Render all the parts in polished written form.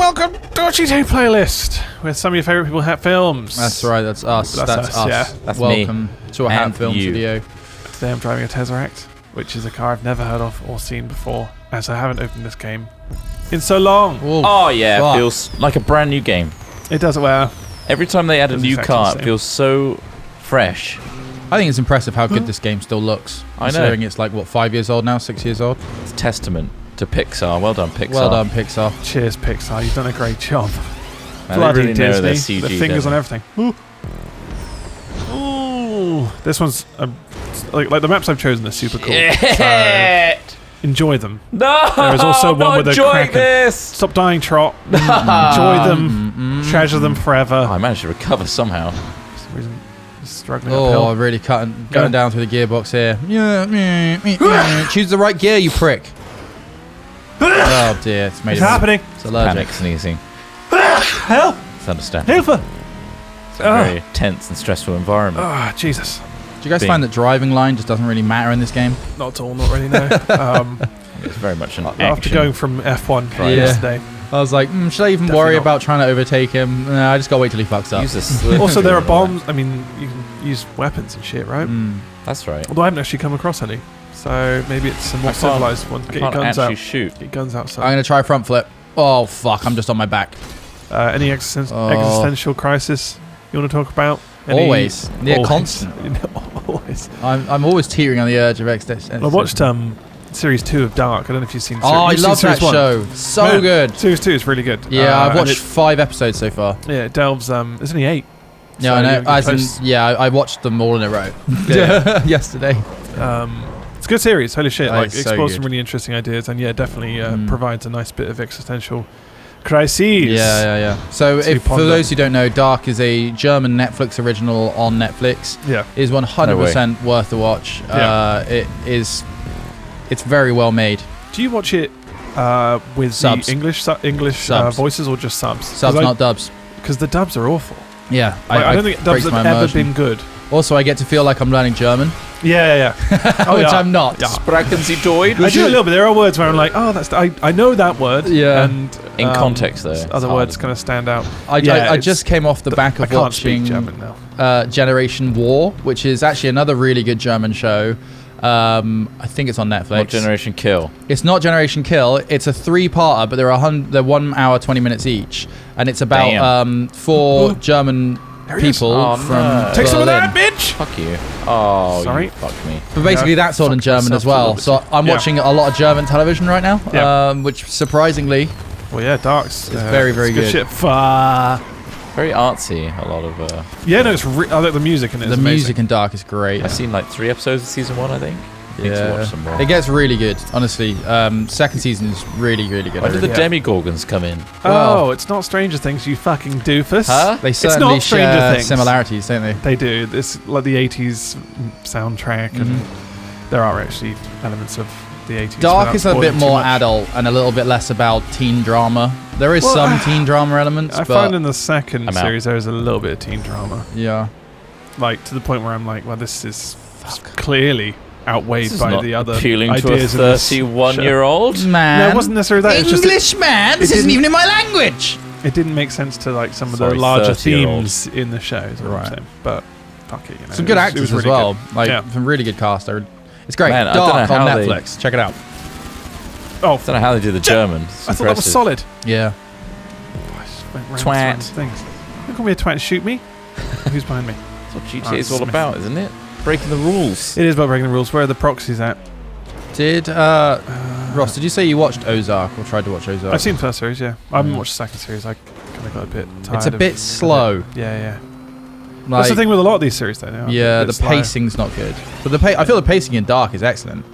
welcome to our GTA playlist with some of your favourite people hat films. That's right, that's us. That's us. Yeah. That's welcome to a hat films you. video. Today I'm driving a Tesseract, which is a car I've never heard of or seen before, as I haven't opened this game in so long. Ooh, Oh yeah, fuck. it feels like a brand new game. It does well. Every time they add a Doesn't new exactly car, the it same. feels so fresh. I think it's impressive how good this game still looks. I know. Considering it's like, what, 5 years old now, 6 years old? It's a testament to Pixar. Well done, Pixar. Well done, Pixar. Cheers, Pixar. You've done a great job. Man, Bloody they really know their Disney. CG, The fingers don't on they? everything. Ooh. This one's like the maps I've chosen are super cool. So enjoy them. No, There is also I'm one not with a enjoying kraken. this. Stop dying, Trot. Enjoy them. Treasure them forever. Oh, I managed to recover somehow. For some reason, just struggling Oh, uphill. I'm really going down through the gearbox here. Yeah, choose the right gear, you prick. Oh dear, it's made It's it. happening. It's allergic. Panic sneezing. Help! It's understandable. Hilfer! It's a very tense and stressful environment. Ah, Jesus. Do you guys find that driving line just doesn't really matter in this game? Not at all, not really, no. It's very much an After action. going from F1 Yeah. yesterday. I was like, should I even Definitely worry not. about trying to overtake him? No, I just gotta wait till he fucks up. Use a slip Also, there are wheel. bombs. I mean, you can use weapons and shit, right? That's right. Although I haven't actually come across any. So maybe it's a more I can't- civilized one. I Get your can't guns actually out. shoot. Get your guns out, I'm son. gonna try front flip. Oh fuck, I'm just on my back. Any existential crisis you want to talk about? Any- Always. Yeah, constant. Always. I'm always teetering on the edge of existence. I watched Series 2 of Dark. I don't know if you've seen. Oh, I you've seen love that Series 1. show. So Man, good. Series 2 is really good. Yeah, I've and watched 5 episodes so far. Yeah, it delves. There's only 8. Yeah, So I know. you're As in, close. yeah, I watched them all in a row. Yeah. Yesterday. It's a good series. Holy shit! That Like, is so explores some good. really interesting ideas, and yeah, definitely provides a nice bit of existential crises. Yeah. So, To if for ponder. those who don't know, Dark is a German Netflix original on Netflix. Yeah. Is 100% worth a watch. Yeah. It's very well made. Do you watch it with Subs. the English Subs. voices or just subs? Subs, not dubs. Because the dubs are awful. Yeah, Like, I don't think dubs breaks have my ever immersion. been good. Also, I get to feel like I'm learning German, Yeah. Oh, which yeah. I'm not. Yeah. Sprachen Sie Deutsch? I do a little bit. There are words where I'm like, oh, that's I know that word. Yeah. And In context, though, it's other hard, words isn't kind of stand out. I it's- just came off the back I of can't speak watching German now. Generation War, which is actually another really good German show. I think it's on Netflix. Not Generation Kill. It's not Generation Kill. It's a 3-parter, but they're 1 hour 20 minutes each, and it's about Damn. 4 German There he is. people Oh, from no. Take some of Berlin. that, bitch. Fuck you. Oh, Sorry. you fucked me. But basically, Yeah, that's all in fucked German myself as a well. little bit So too. I'm Yeah. watching a lot of German television right now, Yeah. which surprisingly, Well, yeah, Dark's very, very it's good. good. Shit. Fuck. Very artsy, a lot of... Yeah, no, it's I like the music in it. the It's amazing. music in Dark is great. I've seen like 3 episodes of season 1, I think. Need to watch some more. It gets really good, honestly. Second season is really, really good. When did the Yeah. Demigorgons come in? Oh, it's not Stranger Things, you fucking doofus. Huh? They It's certainly not Stranger share Things. similarities, don't they? They do. It's like the 80s soundtrack, and there are actually elements of the 80s. Dark without is a bit spoiling too more much. adult and a little bit less about teen drama. There is Well, some teen drama elements, I but find in the second I'm out. series there is a little bit of teen drama. yeah. Like, to the point where I'm like, well, this is clearly outweighed This is by not the other appealing to a ideas in this show. 31-year-old. Man. No, it wasn't necessarily that. It's just English, man. This it isn't didn't- even in my language. it didn't make sense to like some of the Sorry, larger 30-year-old. themes in the show. Is what Right. I'm saying. But fuck it, you know. Some good it actors was as really well. good. Like Yeah. some really good cast. It's great. Man, I don't Dark know on how they- Netflix. Check it out. Oh, I don't know how they do the German. It's I thought that was impressive. solid. Yeah. I just went round Twat. random things. Don't call me a twat and shoot me. Who's behind me? That's what GTA Oh, is all Smith. about, isn't it? Breaking the rules. It is about breaking the rules. Where are the proxies at? Did Ross? Did you say you watched Ozark or tried to watch Ozark? I've seen the first series, yeah. I haven't watched the second series. I kind of got a bit tired. It's a bit slow. Yeah. Like, That's the thing with a lot of these series, though. They are a Yeah, bit the slow. pacing's not good. But I feel the pacing in Dark is excellent.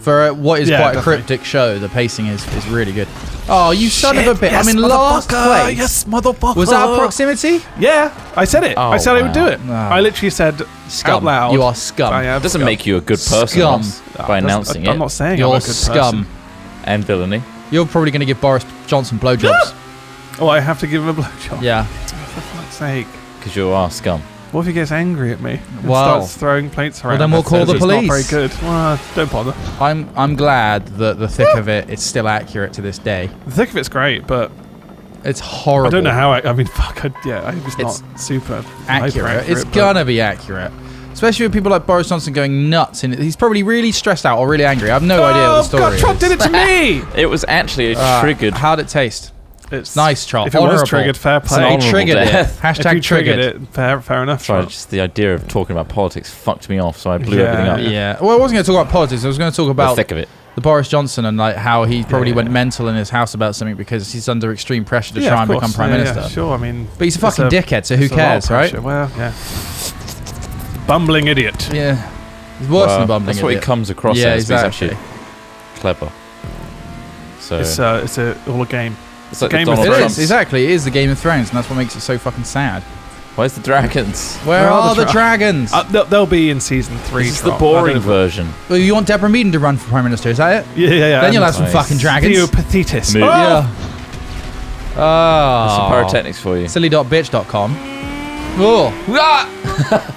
For what is Yeah, quite definitely. a cryptic show, the pacing is really good. Oh, you son of a bitch. Yes, I'm in last motherfucker. place. Yes, motherfucker. Was that a proximity? Yeah, I said it. Oh, I said I would do wow. it. Ah. I literally said Scum. out loud. You are scum. I am It doesn't scum. make you a good person Scum. Ross, Ah, by doesn't- announcing I'm it. not saying You're I'm a good scum. person. And villainy. You're probably going to give Boris Johnson blowjobs. Oh, I have to give him a blowjob. Yeah. For fuck's sake. Because you are scum. What if he gets angry at me and Well- starts throwing plates around? then we'll and call says the it's police. Not very good. Well, don't bother. I'm glad that the thick of it is still accurate to this day. The thick of it's great, but It's horrible. I don't know how. I mean, fuck. It's not super accurate. It's but gonna be accurate. Especially with people like Boris Johnson going nuts in it. He's probably really stressed out or really angry. I have no idea what the story God, Trot is. did it to me! It was actually a triggered. How'd it taste? It's nice, Trot. If it was triggered, fair play. honourable He triggered death. it. Hashtag if you triggered triggered. it, fair enough. Sorry, Trot. just the idea of talking about politics fucked me off, so I blew Yeah. everything up. Yeah. Well, I wasn't going to talk about politics. I was going to talk The about thick of it. the Boris Johnson and like how he probably Yeah. went mental in his house about something because he's under extreme pressure to Yeah, try of and become course. prime Yeah, minister. Yeah, sure, I mean... But he's a it's fucking dickhead, so who it's a lot of cares, right? pressure. Well, yeah. Bumbling idiot. Yeah. He's worse than a bumbling That's what he idiot. comes across Yeah, as. But exactly. he's actually clever. So It's all a game. it's like Game the of Donald It Thrones. is, exactly. It is the Game of Thrones, and that's what makes it so fucking sad. Where's the dragons? Where are the dragons? They'll be in season 3. This is the boring version. Well, you want Deborah Meaden to run for Prime Minister, is that it? Yeah. Then you'll have some Nice. fucking dragons. Theopathetis. Move. Yeah. Some Oh. pyrotechnics for you. Silly.bitch.com. Oh.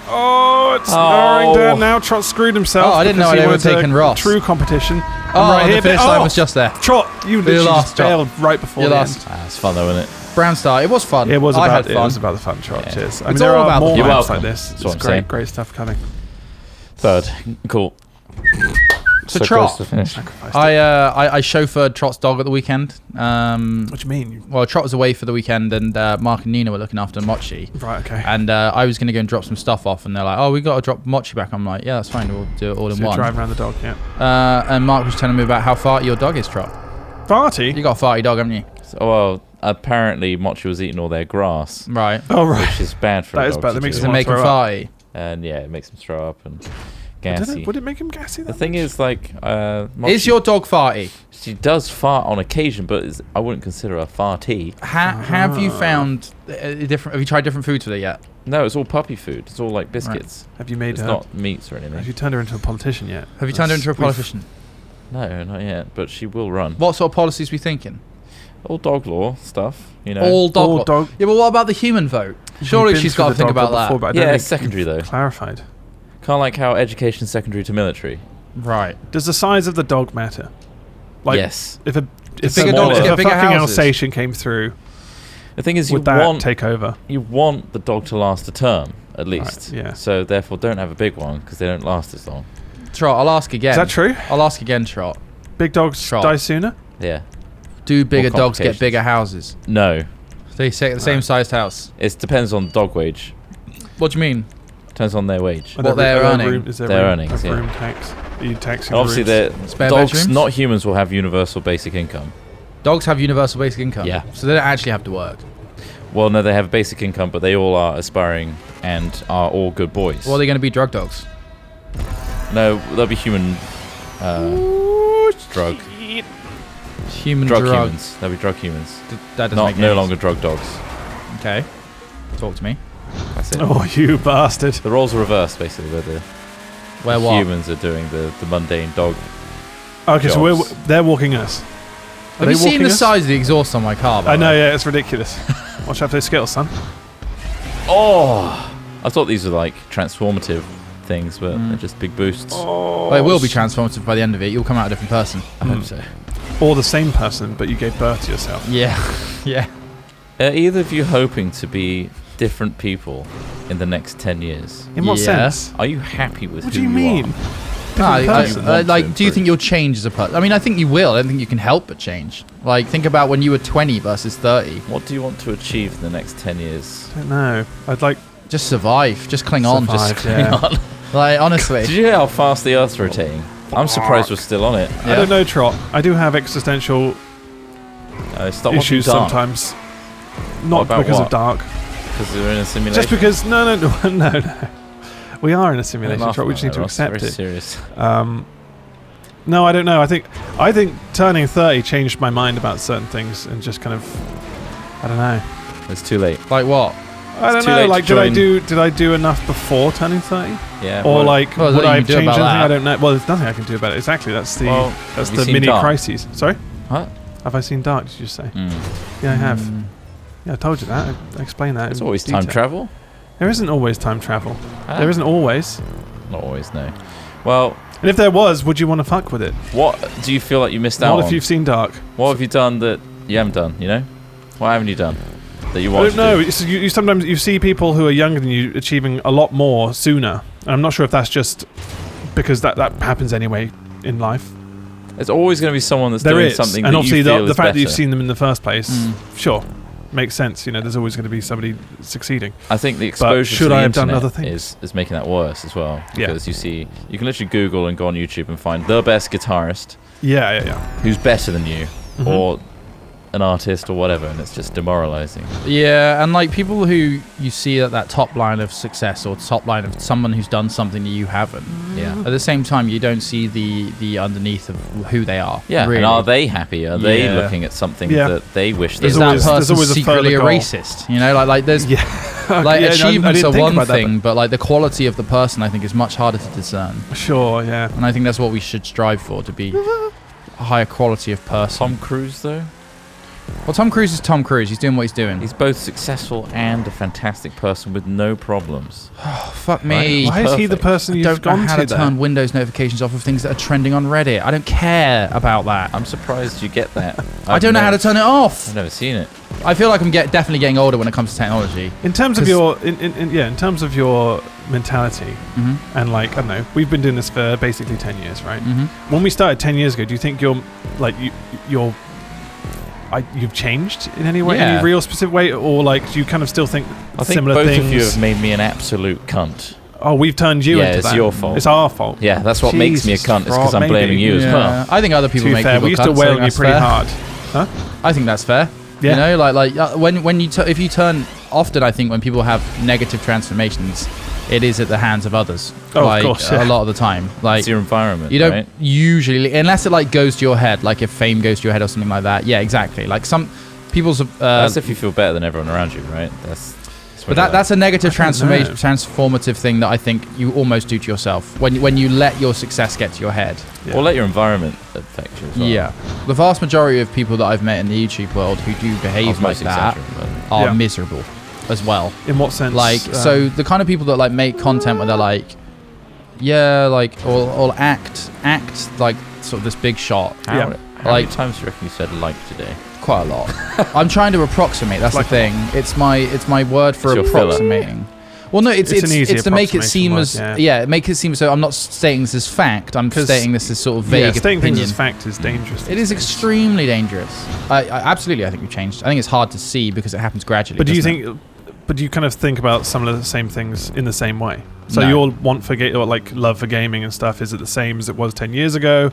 Oh, it's Oh. narrowing down now. Trot screwed himself. Oh, I didn't know because he I'd was overtaken a Ross. True competition. Oh, right the here, finish but- line oh, was just there. Trot, you literally lost, just Trot. failed right before You the lost. end. It's fun though, isn't it? Brown Star. It was fun. It was I about had fun. the fun, Trot. Yeah. Cheers. I It's mean, there all are about more the fun. maps You're like welcome. this. That's It's what I'm great, saying. great stuff coming. Third. Cool. So close Trot. to finish. Sacrificed it. I chauffeured Trot's dog at the weekend. What do you mean? Well, Trot was away for the weekend, and Mark and Nina were looking after Mochi. Right, okay. And I was going to go and drop some stuff off, and they're like, "Oh, we got to drop Mochi back." I'm like, "Yeah, that's fine. We'll do it all in So you one." drive around the dog, yeah. And Mark was telling me about how farty your dog is, Trot. Farty? You got a farty dog, haven't you? So, well, apparently Mochi was eating all their grass, Right. Oh, right. which is bad for That a is dog bad. to That makes do. Does it wanna make him throw up. farty? And yeah, it makes them throw up and Did gassy. would it make him gassy? The That thing much? is, like, Mochi, Is your dog farty? she does fart on occasion, but I wouldn't consider her farty. Have you found different? Have you tried different foods with it yet? No, it's all puppy food. It's all like biscuits. Have you made It's her? not meats or Have anything. you turned her into a politician yet? Have you turned her into a We've- politician? No, not yet. But she will run. What sort of policies we thinking? All dog law stuff, you know. All dog. All law. dog- Yeah, but what about the human vote? Surely We've been she's through got to the think dog about law that. before, but I don't Yeah, think it's secondary though. clarified. Kind of like how education is secondary to military. Right. Does the size of the dog matter? Like, Yes. if a bigger dogs if get a bigger fucking houses. Alsatian came through, The thing is, you would that want take over? the dog to last a term at least. yeah. So therefore, don't have a big one because they don't last as long. Trot, I'll ask again. Is that true? I'll ask again, Trot. Big dogs Trot. die sooner? Yeah. Do bigger More dogs get complications. bigger houses? No. They say the same sized house. It depends on the dog wage. What do you mean? Depends on their wage. Are What there they're earning. Is there Their room, earnings, a yeah. room tax? Are you taxing And obviously, the the Spare dogs, bedrooms? not humans, will have universal basic income. Dogs have universal basic income. Yeah. So they don't actually have to work. Well, no, they have basic income, but they all are aspiring and are all good boys. Or are they going to be drug dogs? No, they'll be human drug Human drug. humans. They'll be drug humans. That doesn't Not make no any longer drug dogs. sense. Okay. Talk to me. That's it. Oh, you bastard. The roles are reversed, basically, where the Where what? humans are doing the mundane dog. Okay, so Jobs. they're walking us. Are Have they you seen walking the us? size of the exhaust on my car? by I the know, way? yeah, it's ridiculous. Watch out for those Skittles, son. Oh! I thought these were like transformative things, but Mm. they're just big boosts. Oh, Well, it will be transformative by the end of it. You'll come out a different person. I hope so. Or the same person, but you gave birth to yourself. Yeah. Yeah. Are either of you hoping to be different people in the next 10 years? In what Yeah. sense? Are you happy with What who do you mean? are? No, person. want to like, do you improve. think you'll change as a person? I mean, I think you will. I don't think you can help but change. Like, think about when you were 20 versus 30. What do you want to achieve in the next 10 years? I don't know. I'd like Just survive. Just cling on. survive, Just yeah. like honestly. Did you hear how fast the Earth's rotating? I'm surprised we're still on it. I don't know, Trot. I do have existential Stop issues watching Dark, sometimes. What Not about because what? of dark. because we're in a simulation. Just because no. We are in a simulation, Don't laugh Trot. We just about need to that, Ross. accept Very it. serious. No, I don't know. I think turning 30 changed my mind about certain things and just kind of I don't know. It's too late. Like what? I don't too know. late Like, to join. did I do enough before turning 30? Yeah. Or well, like, Well, there's would nothing I you have can do changed about anything? that. I don't know. Well, there's nothing I can do about it. Exactly. That's Well, that's have you the seen mini Dark? crises. Sorry, What? have I seen Dark? Did you say? Mm. Yeah, I have. Yeah, I told you that. I explained that. It's in always detail. time travel. There isn't always time travel. Ah. There isn't always. Not always, no. Well, And if there was, would you want to fuck with it? what do you feel like you missed out Not on? if you've seen Dark. What have you done that you haven't done, you know? What haven't you done that you I want don't know. to do? You sometimes you see people who are younger than you achieving a lot more sooner. And I'm not sure if that's just because that happens anyway in life. There's always going to be someone that's There doing is, something and that obviously you feel the is fact that you've better. seen them in the first place, sure, makes sense. There's always going to be somebody succeeding. I think the exposure should to the I have done internet other things? is making that worse as well. Yeah. Because you can literally Google and go on YouTube and find the best guitarist Yeah. who's better than you, Mhm. or an artist or whatever, and it's just demoralizing. Yeah, and like people who you see at that top line of success or top line of someone who's done something that you haven't. Yeah. At the same time, you don't see the underneath of who they are. Yeah, really. and are they happy? Are they Yeah. looking at something Yeah. that they wish they Is There's that always- there's person always a secretly a further goal. racist? Like there's Yeah. like Yeah, no, I achievements didn't are think one about that, thing, but like the quality of the person, I think, is much harder to discern. but sure, yeah. And I think that's what we should strive for, to be a higher quality of person. Tom Cruise, though, Well, Tom Cruise is Tom Cruise. He's doing what he's doing. he's both successful and a fantastic person with no problems. Oh, fuck me. Why is he the perfect. person I you've don't know gone how to to there? turn Windows notifications off of things that are trending on Reddit. I don't care about that. I'm surprised you get that. I don't know how to turn it off. I've never seen it. I feel like I'm definitely getting older when it comes to technology. In terms of 'Cause- your, in terms of your mentality, Mm-hmm. and like I don't know, we've been doing this for basically 10 years, right? Mm-hmm. When we started 10 years ago, do you think you've changed in any way, Yeah. any real specific way, or like do you kind of still think I think similar both things? of you have made me an absolute cunt. Oh, we've turned you Yeah, into it's that. your fault. It's our fault. Yeah, that's what makes me a Jesus cunt. Is because I'm Christ, blaming you as Yeah. well. I think other people To be make fair, people we used to cunts, I wail think on you that's pretty fair. hard. Huh? I think that's fair. Yeah. When you if you turn often, I think when people have negative transformations, it is at the hands of others. Oh, of like, course, yeah. a lot of the time. Like It's your environment, you don't right? usually, unless it like goes to your head, like if fame goes to your head or something like that. Yeah, exactly. Like some people's. That's if you feel better than everyone around you, right? But that's a negative I don't know. transformative thing that I think you almost do to yourself when you let your success get to your head. Yeah. Or let your environment affect you as well. Yeah, the vast majority of people that I've met in the YouTube world who do behave like Osmosis, that etc., are Yeah. miserable as well. In what sense? Like so, the kind of people that like make content where they're like, yeah, like or act like sort of this big shot. How, Yeah. how many Like- times do you reckon you said like today? Quite a lot. I'm trying to approximate. That's Like the thing. It's my word for It's your filler. approximating. Well, no, it's It's an easy to make it seem approximation as word, yeah. make it seem so. I'm not stating this as fact. I'm 'Cause- stating this as sort of vague yeah, stating things opinion. as fact is dangerous. It is extremely dangerous. I absolutely. I think we've changed. I think it's hard to see because it happens gradually. But do you doesn't it? think? But do you kind of think about some of the same things in the same way? So No. your want for or like love for gaming and stuff, is it the same as it was 10 years ago?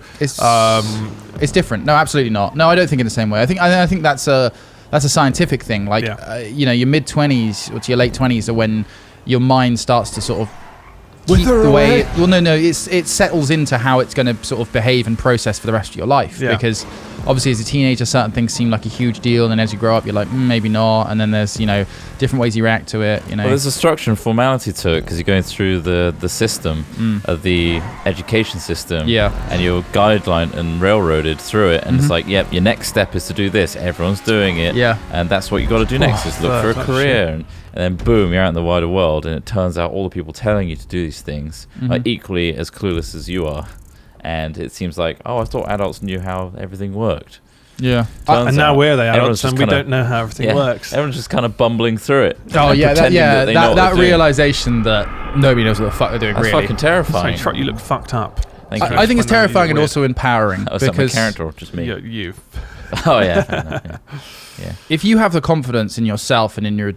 It's different. No, absolutely not. No, I don't think in the same way. I think that's a scientific thing. Like Yeah. your mid 20s or to your late 20s are when your mind starts to sort of keep Wither the way. away. Well, no, it settles into how it's going to sort of behave and process for the rest of your life. Yeah. Because obviously, as a teenager, certain things seem like a huge deal, and then as you grow up, you're like maybe not. And then there's different ways you react to it. Well, there's a structure and formality to it because you're going through the system of the education system. Yeah. And you're guideline and railroaded through it. And it's like, yep, your next step is to do this. Everyone's doing it. Yeah. And that's what you got to do next Oh, is look for a fuck, career. And then boom, you're out in the wider world. And it turns out all the people telling you to do these things are equally as clueless as you are. And it seems like, oh, I thought adults knew how everything worked. Yeah. Turns And now out we're the everyone's adults just and we kinda- don't know how everything works. Everyone's just kind of bumbling through it. Oh and yeah, pretending that they know what that they're doing. realization that nobody knows what the fuck they're doing. That's really. fucking terrifying. Sorry, you look fucked up. Thank you. I think it's Well, no, terrifying and you're also empowering Oh, is that my because character or just me? You. Oh yeah, fair enough, yeah. if you have the confidence in yourself and in your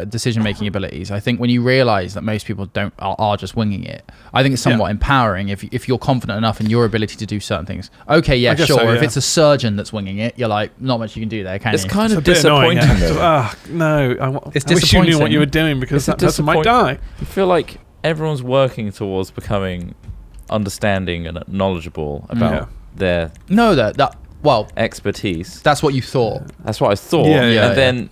decision-making abilities, I think when you realize that most people are just winging it, I think it's somewhat empowering if you're confident enough in your ability to do certain things. Okay, yeah, I guess sure. so, If yeah. it's a surgeon that's winging it, you're like, not much you can do there, can It's you? kind It's of a bit annoying. disappointing Yeah. though. No, It's I wish you knew what disappointing. you were doing because It's a that person might die. You feel like everyone's working towards becoming understanding and knowledgeable about Yeah. their No, well, expertise. that's what you thought. That's what I thought. Yeah, yeah, and then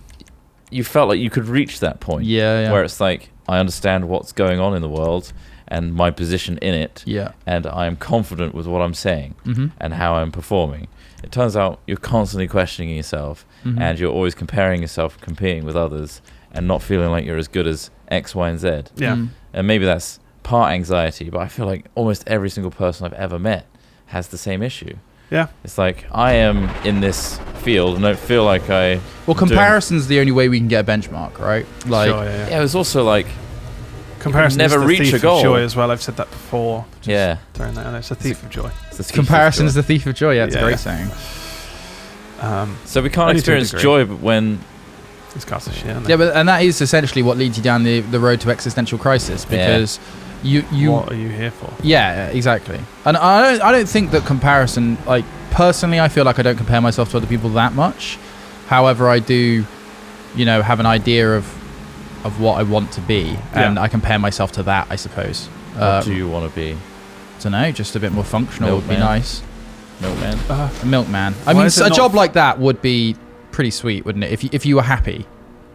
you felt like you could reach that point. Yeah. Where it's like, I understand what's going on in the world and my position in it. Yeah. And I'm confident with what I'm saying Mm-hmm. and how I'm performing. It turns out you're constantly questioning yourself Mhm. and you're always comparing yourself, competing with others and not feeling like you're as good as X, Y, and Z. Yeah. Mm. And maybe that's part anxiety, but I feel like almost every single person I've ever met has the same issue. Yeah. It's like, I am in this field and don't feel like I... Well, comparison's the only way we can get a benchmark, right? Like, Sure, yeah. Yeah, it was also like... Comparison never is the reach thief a of goal. joy as well. I've said that before. Just Yeah. throwing that in there. It's a thief of joy. It's the thief of comparison joy. is the thief of joy. Yeah, it's a Yeah. great saying. So we can't Only to a experience degree. joy when... These cars are shit, aren't Yeah, they? and that is essentially what leads you down the road to existential crisis, because you What are you here for? yeah, exactly. And I don't think that comparison, like, personally, I feel like I don't compare myself to other people that much. However, I do, have an idea of what I want to be, and I compare myself to that, I suppose. What do you want to be? Don't know, just a bit more functional would be Milkman. nice. Milkman? A milkman. I Why mean, is it a not- job like that would be pretty sweet, wouldn't it? If you were happy.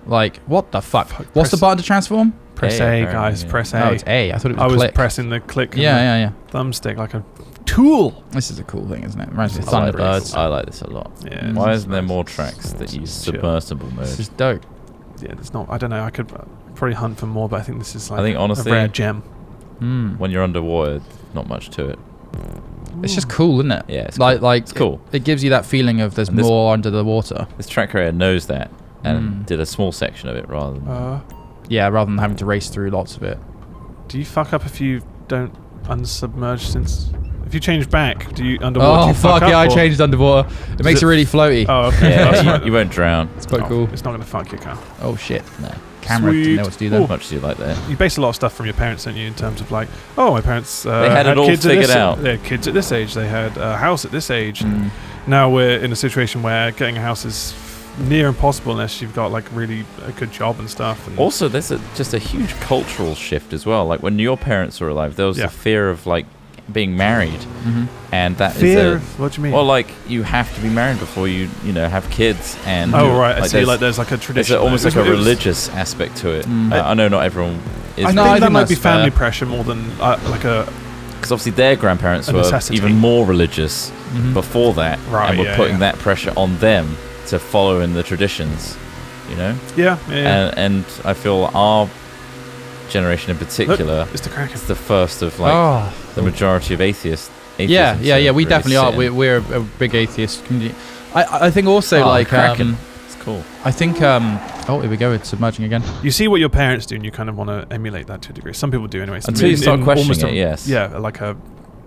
Like, what the fuck? What's the press- button to transform? Press A, A, apparently, guys. yeah. Press A. Oh, it's A. I thought it was I was click. pressing the click and Yeah. the thumbstick like a tool. This is a cool thing, isn't it? Reminds me of I like Thunderbirds. this. I like this a lot. Yeah. Why it's isn't there nice. more tracks that use Chill. submersible mode? This is dope. Yeah, there's not. I don't know. I could probably hunt for more, but I think this is like I think, honestly, a rare gem. when you're underwater, not much to it. It's just cool, isn't it? Yeah, it's like cool. It's cool. It gives you that feeling of there's And this- more under the water. This track creator knows that and Mm. did a small section of it rather than... Yeah, rather than having to race through lots of it. Do you fuck up if you don't unsubmerge since... If you change back, do you underwater? do Oh you fuck up, yeah! I or- changed underwater. It makes it really floaty. Oh, okay. Yeah, That's you, right. you won't drown. It's quite Oh, cool. It's not going to fuck your car. Oh shit! No. Camera didn't Sweet. know what to do Ooh. there. How much do you like that? You base a lot of stuff from your parents, don't you? In terms of like, oh, my parents They had it all kids at figured this, out. They had kids at this age. They had a house at this age. Mm. Now we're in a situation where getting a house is near impossible unless you've got like really a good job and stuff. And Also, there's just a huge cultural shift as well. Like when your parents were alive, there was Yeah. the fear of like being married, and that is fear. a... What do you mean? Well, like you have to be married before you have kids, and oh right, I see. there's- Like there's like a There's tradition. almost there. like a It was- religious aspect to it. Mm. I know not everyone is, I No, think I that think might be that's family fair. pressure more than like a because obviously their grandparents A were necessity. even more religious before that, Right, and were yeah, putting yeah. that pressure on them to follow in the traditions, yeah. And I feel our generation in particular It's the Kraken. is the first of like Oh. the majority of atheists. Yeah. We really definitely are. sit in. We're a big atheist community. I think also Oh, like Kraken. It's cool. I think oh here we go. It's submerging again. You see what your parents do, and you kind of want to emulate that to a degree. Some people do, anyway. Until you start questioning it, yes. Yeah, like a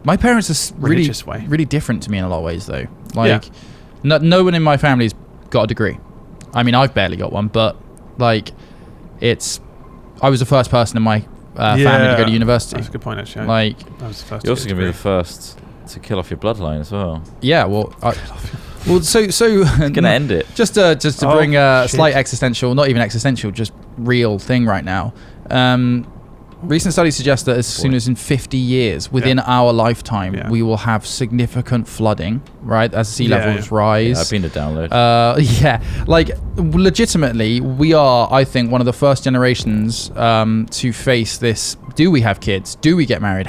My parents are really religious way. really different to me in a lot of ways though. Like no one in my family's got a degree. I mean, I've barely got one, but like I was the first person in my family to go to university. That's a good point, actually. Like that was the first. You're also to going to be get the first to kill off your bloodline as well. yeah, well so It's going to end it. just to Oh, bring a shit. slight existential, not even existential, just real thing right now. Recent studies suggest that as soon as in 50 years, within our lifetime, Yeah. we will have significant flooding, right? As sea Yeah, levels yeah. rise. Yeah, I've been to download. Yeah, like legitimately, we are, I think, one of the first generations to face this. Do we have kids? Do we get married?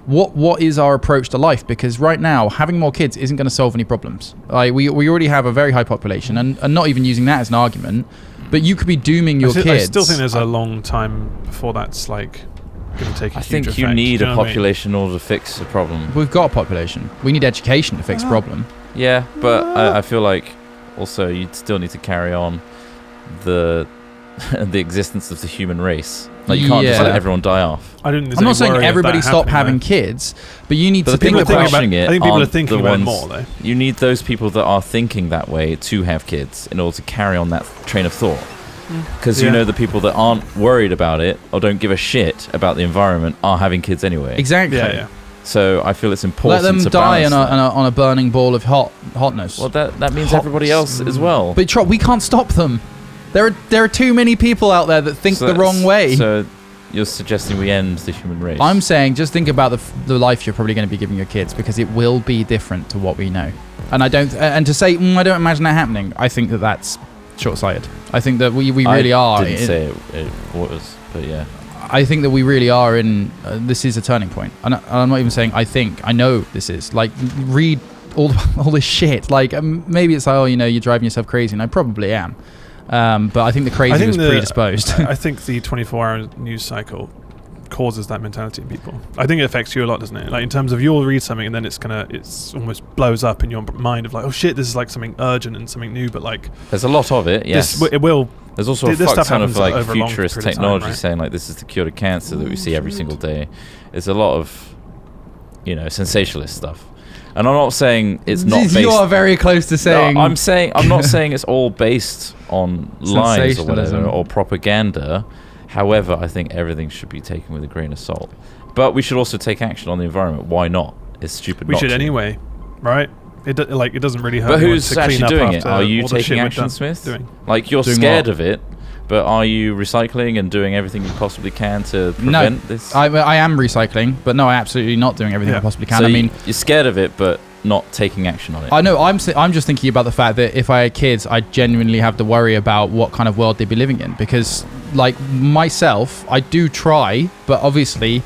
What is our approach to life? Because right now, having more kids isn't going to solve any problems. Like we already have a very high population, and not even using that as an argument. But you could be dooming your kids. I still think there's a long time before that's like going to take a I huge think you effect. need Do you a know what I mean? population in order to fix a problem. We've got a population. We need education to fix a problem. Yeah, but I feel like also you still need to carry on the the existence of the human race. Like you can't just Yeah. let everyone die off. I don't. I'm not saying everybody stop having kids, but you need But to the people think thinking about. about- questioning it I think people are aren't thinking the about it ones- more, though. You need those people that are thinking that way to have kids in order to carry on that train of thought. Because Yeah. the people that aren't worried about it or don't give a shit about the environment are having kids anyway. Exactly. Yeah. So I feel it's Let important them to die balance that. on a burning ball of hotness. Well, that means Hot- everybody else as well. But we can't stop them. There are too many people out there that think So the wrong way. So you're suggesting we end the human race? I'm saying just think about the life you're probably going to be giving your kids, because it will be different to what we know. And to say I don't imagine that happening, I think that's short-sighted. I think that we really are. I didn't say it was, but yeah. I think that we really are in. This is a turning point, and I'm not even saying I think. I know this is. Like, read all this shit. Like, maybe it's like, you're driving yourself crazy, and I probably am. But I think the crazy was predisposed. I think the 24-hour news cycle causes that mentality in people. I think it affects you a lot, doesn't it? Like in terms of you'll read something and then it's almost blows up in your mind of like, oh shit, this is like something urgent and something new, but like there's a lot of it. Yes, it will. There's also a fuck ton of like over a long futurist period of technology time, right? saying like this is the cure to cancer that we see every single day. There's a lot of, you know, sensationalist stuff. And I'm not saying it's not based... You are very close to saying... No, I'm not saying it's all based on lies or whatever, or propaganda. However, I think everything should be taken with a grain of salt. But we should also take action on the environment. Why not? It's stupid We not should to. anyway, right? It doesn't really hurt. But anyone who's to actually clean up doing it? after Are you all the taking shit we've action, done Smith? doing. Like, you're Doing scared what? of it, but are you recycling and doing everything you possibly can to prevent this? I am recycling, but no, I absolutely not doing everything I possibly can. So I mean, you're scared of it, but not taking action on it. I know. I'm just thinking about the fact that if I had kids, I genuinely have to worry about what kind of world they'd be living in. Because, like myself, I do try, but obviously,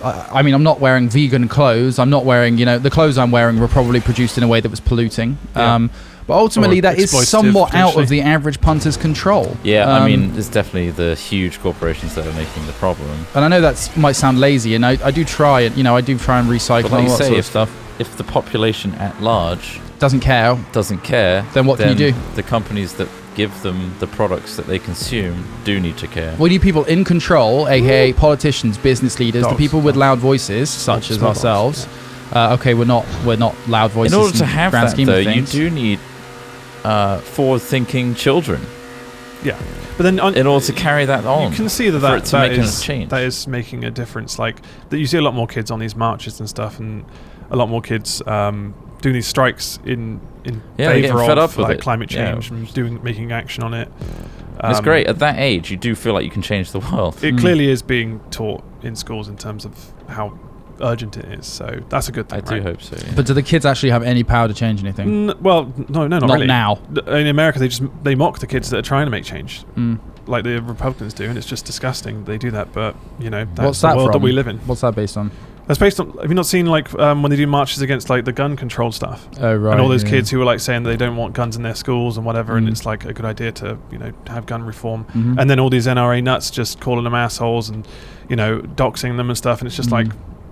I mean, I'm not wearing vegan clothes. I'm not wearing, the clothes I'm wearing were probably produced in a way that was polluting. Yeah. But ultimately, Or that is exploitative, somewhat out of potentially. the average punter's control. Yeah, I mean, it's definitely the huge corporations that are making the problem. And I know that might sound lazy, and I do try it. I do try and recycle But like and all you that say, sort of stuff. if the population at large Doesn't care. doesn't care, Then what can you do? The companies that give them the products that they consume do need to care. We need people in control, aka politicians, business leaders, Dogs. the people with loud voices, such as Small dogs, ourselves. Okay, we're not loud voices. In order to the have grand that, scheme of though, you things. do need forward-thinking children Yeah, but then in order to carry that on. you can see that for it to that make a is change. that is making a difference. Like that, you see a lot more kids on these marches and stuff, and a lot more kids doing these strikes in Yeah, they're getting favor fed of up with like it. climate Yeah. change and making action on it. It's great. At that age, you do feel like you can change the world. It clearly is being taught in schools in terms of how urgent it is. So that's a good thing. I do right? hope so. Yeah. But do the kids actually have any power to change anything? Well, no, not really. now. In America, they mock the kids that are trying to make change, Mm. like the Republicans do, and it's just disgusting. They do that, but that's What's the that world from? that we live in. What's that based on? That's based on. Have you not seen like when they do marches against like the gun control stuff? Oh, right. And all those yeah. kids who were like saying they don't want guns in their schools and whatever, and Mm. it's like a good idea to have gun reform. Mhm. And then all these NRA nuts just calling them assholes and doxing them and stuff, and it's just like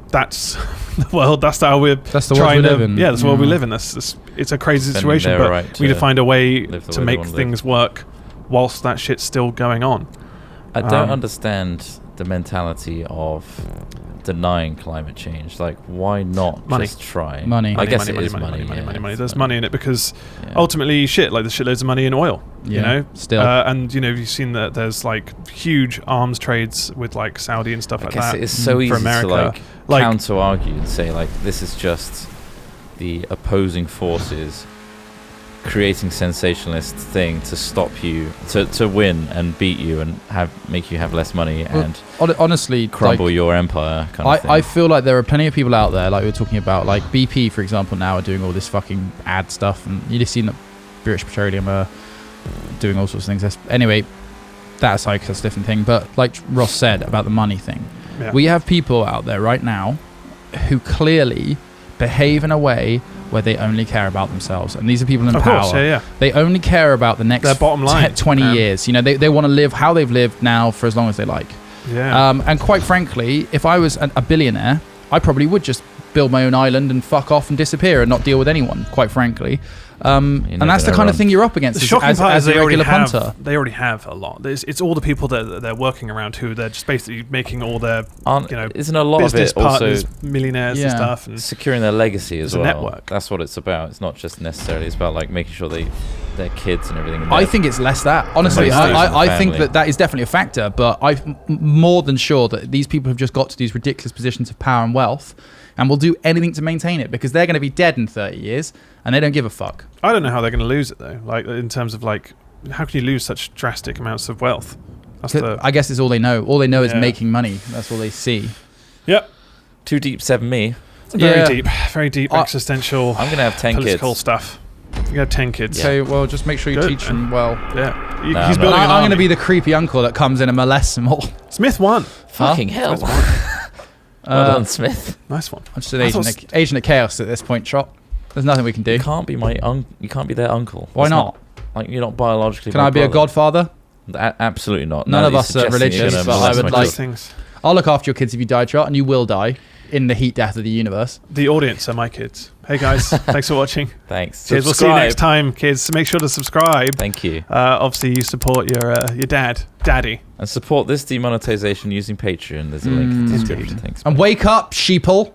that's the world. That's how we're That's the world trying we to live in. Yeah, that's the world we Yeah. live in. It's a crazy Defending situation, their but right we need to to find a way live the to way they make wanna live. things work whilst that shit's still going on. I don't Um, understand the mentality of denying climate change. Like, why not Money. just try? Money. I guess money, it is money, money. money, yeah, money, money. it's There's money in it because Yeah. ultimately, there's shitloads of money in oil. Yeah, still. And you've seen that there's like huge arms trades with like Saudi and stuff I like guess that. it is so for easy America. to Like- counter argue and say like this is just the opposing forces creating sensationalist thing to stop you to win and beat you and make you have less money and Honestly, crumble your empire kind of thing. I feel like there are plenty of people out there, like we were talking about, like BP, for example, now are doing all this fucking ad stuff, and you just seen that British Petroleum are doing all sorts of things. Anyway, that aside, 'cause that's a different thing. But like Ross said about the money thing, Yeah. we have people out there right now who clearly behave in a way where they only care about themselves, and these are people in Of power. course, yeah. They only care about the next Their bottom line, 20 man. years. They want to live how they've lived now for as long as they like. Yeah. And quite frankly, if I was a billionaire, I probably would just build my own island and fuck off and disappear and not deal with anyone, quite frankly. And that's the kind of thing you're up against The shocking part as is a regular punter. they already have a lot. It's all the people that they're working around who they're just basically making all their isn't a lot of business it also partners, millionaires and Yeah. stuff. And securing their legacy as It's a well? network. That's what it's about. It's not just necessarily. It's about like making sure their kids and everything. I think it's less that. Honestly, Like stays in the I think family. that is definitely a factor, but I'm more than sure that these people have just got to these ridiculous positions of power and wealth and will do anything to maintain it because they're going to be dead in 30 years and they don't give a fuck. I don't know how they're going to lose it though. Like in terms of like, how can you lose such drastic amounts of wealth? That's I guess it's all they know. All they know is Yeah. making money. That's all they see. Yep. Too deep, 7 me. Very deep existential. I'm gonna have 10 political kids. stuff. You have 10 kids. Okay, well, just make sure you Good. teach them well. Yeah. No, He's I'm building an I'm going to army. be the creepy uncle that comes in and molests them all. Smith won. Fucking hell. Well done, Smith. Nice one. I'm just an I agent of chaos at this point, Trot. There's nothing we can do. You can't be you can't be their uncle. Why That's not? Like you're not biologically. Can my I be a brother. godfather? Absolutely not. None No, of you're us are suggesting you're religious, gonna but I molest would my like- These children. things. I'll look after your kids if you die, Trot, and you will die in the heat death of the universe. The audience are my kids. Hey guys, thanks for watching. Thanks. Cheers. We'll see you next time, kids. Make sure to subscribe. Thank you. Obviously, you support your daddy. And support this demonetization using Patreon. There's a link in the description. Thanks. And wake up, sheeple.